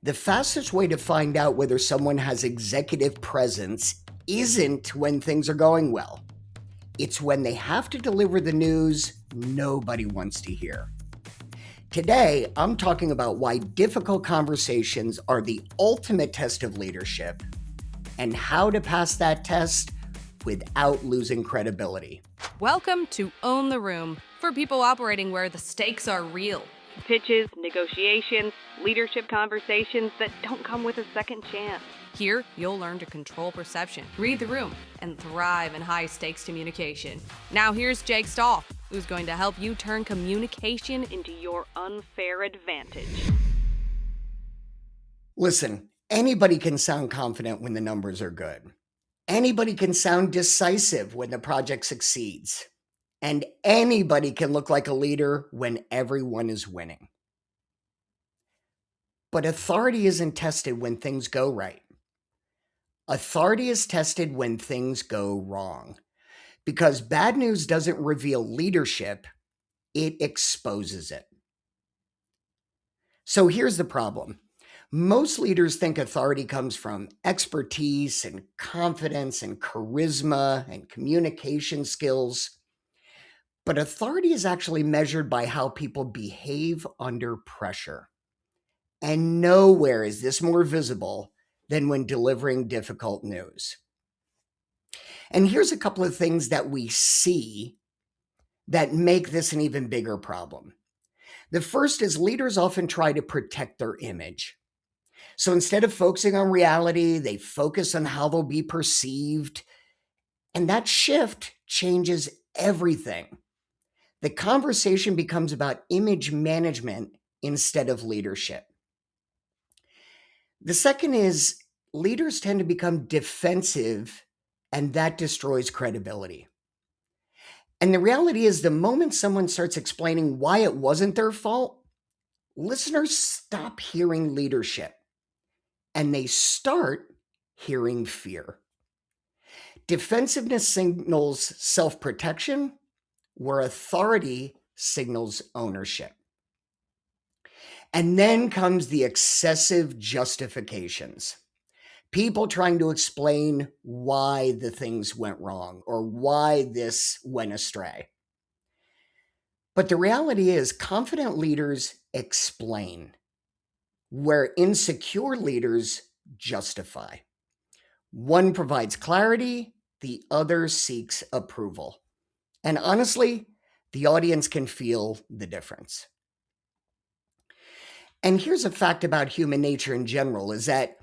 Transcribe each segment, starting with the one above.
The fastest way to find out whether someone has executive presence isn't when things are going well. It's when they have to deliver the news nobody wants to hear. Today, I'm talking about why difficult conversations are the ultimate test of leadership and how to pass that test without losing credibility. Welcome to Own the Room, for people operating where the stakes are real. Pitches, negotiations, leadership conversations that don't come with a second chance. Here, you'll learn to control perception, read the room, and thrive in high-stakes communication. Now here's Jake Stahl, who's going to help you turn communication into your unfair advantage. Listen, anybody can sound confident when the numbers are good. Anybody can sound decisive when the project succeeds. And anybody can look like a leader when everyone is winning. But authority isn't tested when things go right. Authority is tested when things go wrong. Because bad news doesn't reveal leadership, it exposes it. So here's the problem. Most leaders think authority comes from expertise and confidence and charisma and communication skills. But authority is actually measured by how people behave under pressure. And nowhere is this more visible than when delivering difficult news. And here's a couple of things that we see that make this an even bigger problem. The first is leaders often try to protect their image. So instead of focusing on reality, they focus on how they'll be perceived. And that shift changes everything. The conversation becomes about image management instead of leadership. The second is leaders tend to become defensive, and that destroys credibility. And the reality is, the moment someone starts explaining why it wasn't their fault, listeners stop hearing leadership and they start hearing fear. Defensiveness signals self-protection, where authority signals ownership. And then comes the excessive justifications. People trying to explain why the things went wrong or why this went astray. But the reality is, confident leaders explain, where insecure leaders justify. One provides clarity, the other seeks approval. And honestly, the audience can feel the difference. And here's a fact about human nature in general, is that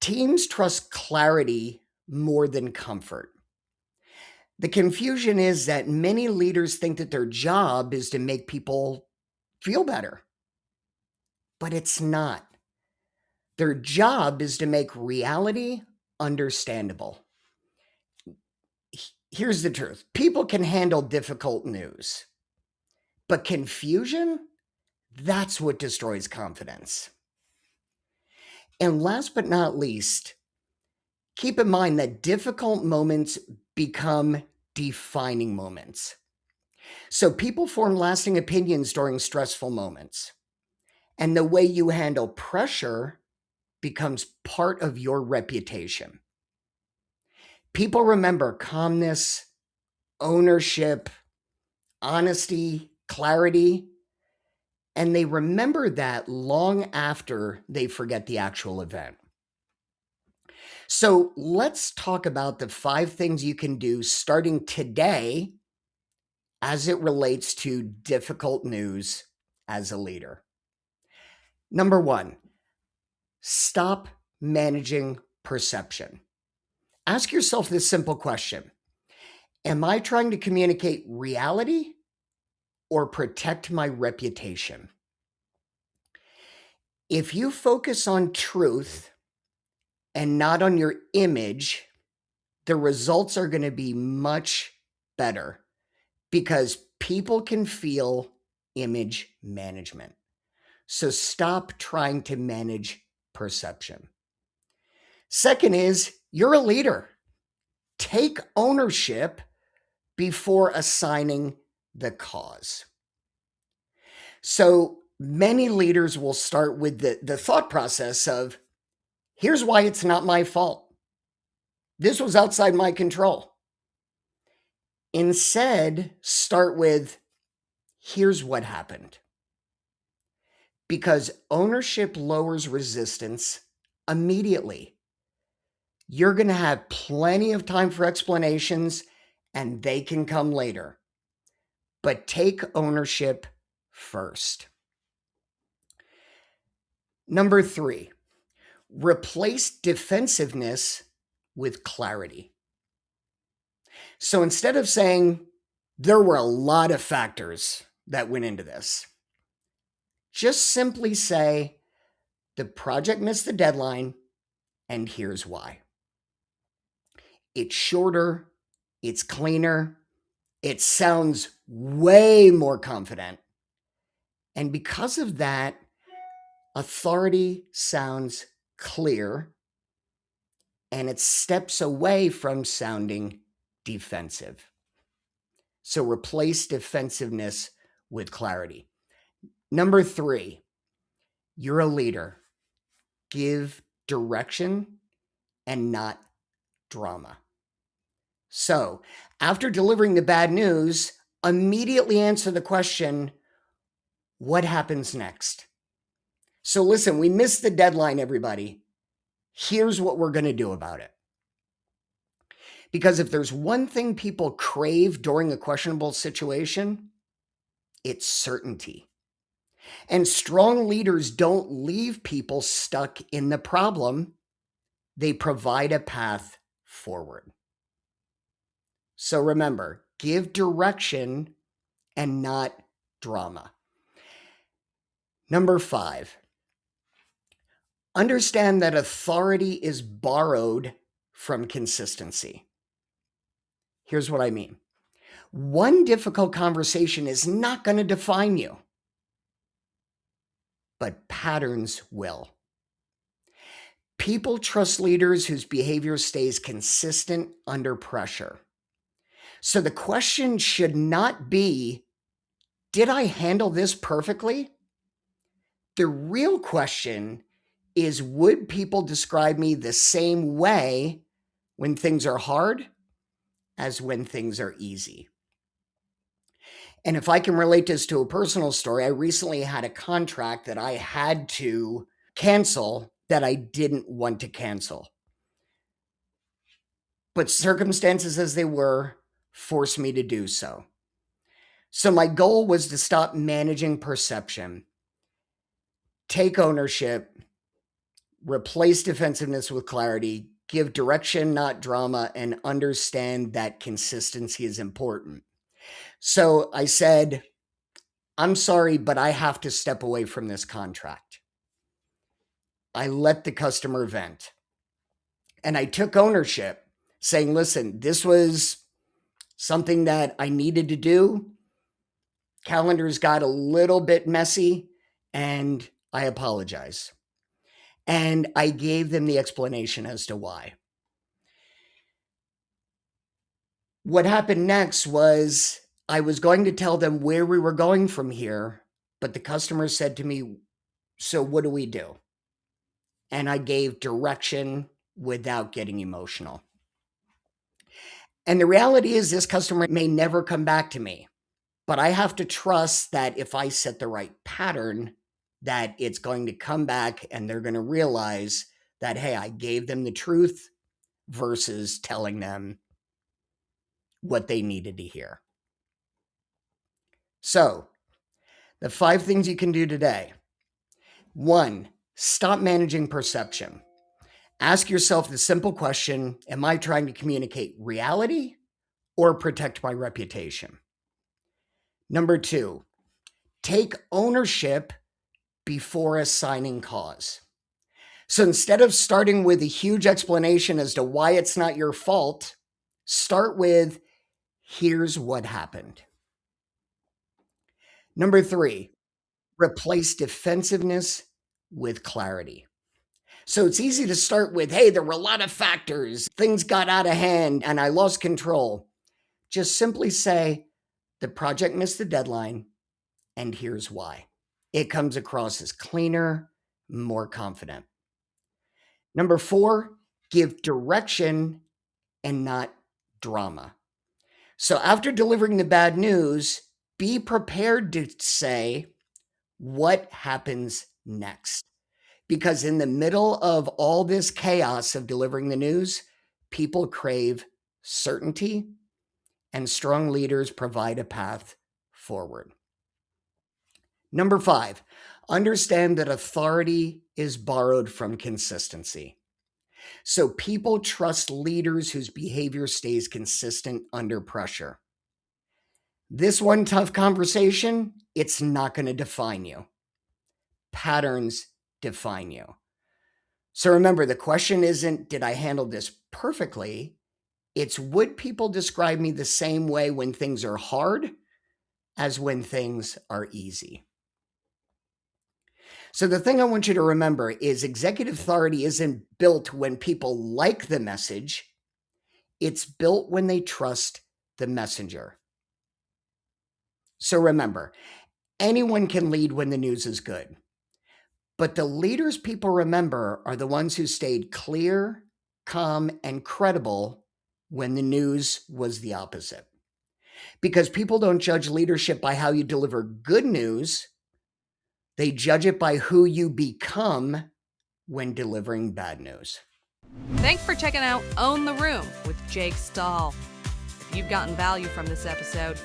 teams trust clarity more than comfort. The confusion is that many leaders think that their job is to make people feel better. But it's not. Their job is to make reality understandable. Here's the truth. People can handle difficult news, but confusion, that's what destroys confidence. And last but not least, keep in mind that difficult moments become defining moments. So people form lasting opinions during stressful moments. And the way you handle pressure becomes part of your reputation. People remember calmness, ownership, honesty, clarity, and they remember that long after they forget the actual event. So let's talk about the 5 things you can do starting today as it relates to difficult news as a leader. Number 1, stop managing perception. Ask yourself this simple question. Am I trying to communicate reality or protect my reputation? If you focus on truth and not on your image, the results are going to be much better because people can feel image management. So stop trying to manage perception. Second is, you're a leader. Take ownership before assigning the cause. So Many leaders will start with the thought process of, here's why it's not my fault. This was outside my control. Instead, start with, here's what happened. Because ownership lowers resistance immediately. You're going to have plenty of time for explanations, and they can come later. But take ownership first. Number 3, replace defensiveness with clarity. So instead of saying, there were a lot of factors that went into this, just simply say, the project missed the deadline, and here's why. It's shorter, it's cleaner, it sounds way more confident. And because of that, authority sounds clear, and it steps away from sounding defensive. So replace defensiveness with clarity. Number 3, you're a leader. Give direction and not drama. So after delivering the bad news, immediately answer the question, what happens next? So listen, we missed the deadline, everybody. Here's what we're going to do about it. Because if there's one thing people crave during a questionable situation, it's certainty. And strong leaders don't leave people stuck in the problem. They provide a path forward. So remember, give direction and not drama. Number 5, understand that authority is borrowed from consistency. Here's what I mean. One difficult conversation is not going to define you, but patterns will. People trust leaders whose behavior stays consistent under pressure. So the question should not be, did I handle this perfectly? The real question is, would people describe me the same way when things are hard as when things are easy? And if I can relate this to a personal story, I recently had a contract that I had to cancel that I didn't want to cancel. But circumstances as they were forced me to do so. So my goal was to stop managing perception, take ownership, replace defensiveness with clarity, give direction, not drama, and understand that consistency is important. So I said, I'm sorry, but I have to step away from this contract. I let the customer vent. And I took ownership, saying, listen, this was something that I needed to do. Calendars got a little bit messy, and I apologize. And I gave them the explanation as to why. What happened next was I was going to tell them where we were going from here, but the customer said to me, so what do we do? And I gave direction without getting emotional. And the reality is this customer may never come back to me, but I have to trust that if I set the right pattern, that it's going to come back and they're going to realize that, hey, I gave them the truth versus telling them what they needed to hear. So, the 5 things you can do today. 1, stop managing perception. Ask yourself the simple question, am I trying to communicate reality or protect my reputation? Number 2, take ownership before assigning cause. So instead of starting with a huge explanation as to why it's not your fault, start with, here's what happened. Number 3, replace defensiveness with clarity. So it's easy to start with, hey, there were a lot of factors, things got out of hand, and I lost control. Just simply say, the project missed the deadline, and here's why. It comes across as cleaner, more confident. Number 4, give direction and not drama. So after delivering the bad news, be prepared to say what happens next. Because in the middle of all this chaos of delivering the news, people crave certainty, and strong leaders provide a path forward. Number 5, understand that authority is borrowed from consistency. So people trust leaders whose behavior stays consistent under pressure. This one tough conversation, it's not going to define you. Patterns define you. So remember, the question isn't, did I handle this perfectly? It's, would people describe me the same way when things are hard as when things are easy? So the thing I want you to remember is executive authority isn't built when people like the message. It's built when they trust the messenger. So remember, anyone can lead when the news is good. But the leaders people remember are the ones who stayed clear, calm, and credible when the news was the opposite. Because people don't judge leadership by how you deliver good news. They judge it by who you become when delivering bad news. Thanks for checking out Own the Room with Jake Stahl. If you've gotten value from this episode,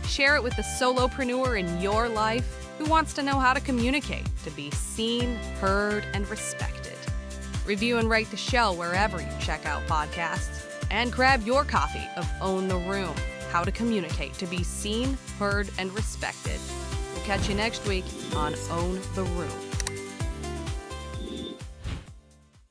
share it with the solopreneur in your life who wants to know how to communicate to be seen, heard, and respected. Review and rate the show wherever you check out podcasts, and grab your copy of Own the Room, How to Communicate to be Seen, Heard, and Respected. We'll catch you next week on Own the Room.